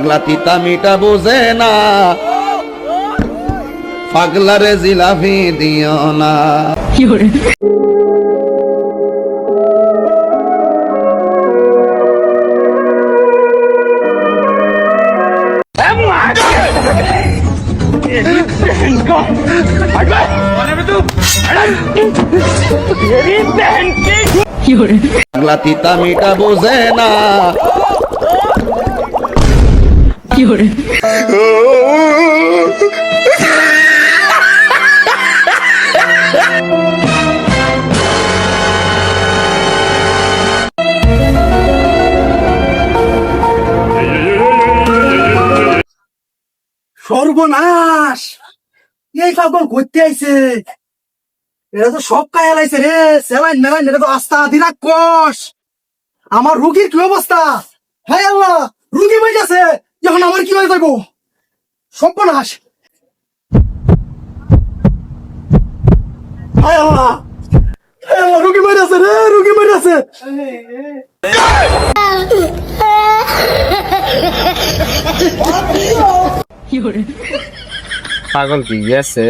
পাগলা তিতা মিটা বোঝে না, পাগলারে জিলাপি দিও না। পাগলা তিতা মিটা বোঝে না। সর্বনাশ, এই পাগল করতে আইছে, এরা তো সব কায়া লাইছে রে। সেলাইন মেলাইন এটা তো আস্তা দিনা কষ। আমার রুগীর কি অবস্থা? হায় আল্লাহ, রুগী হয়ে গেছে, এখন আমার কি হয়ে যাবো? সর্বনাশ, হায় আল্লাহ, হায় আল্লাহ, রুগী মরে আছে রে, রুগী মরে আছে। পাগল কি গেছে?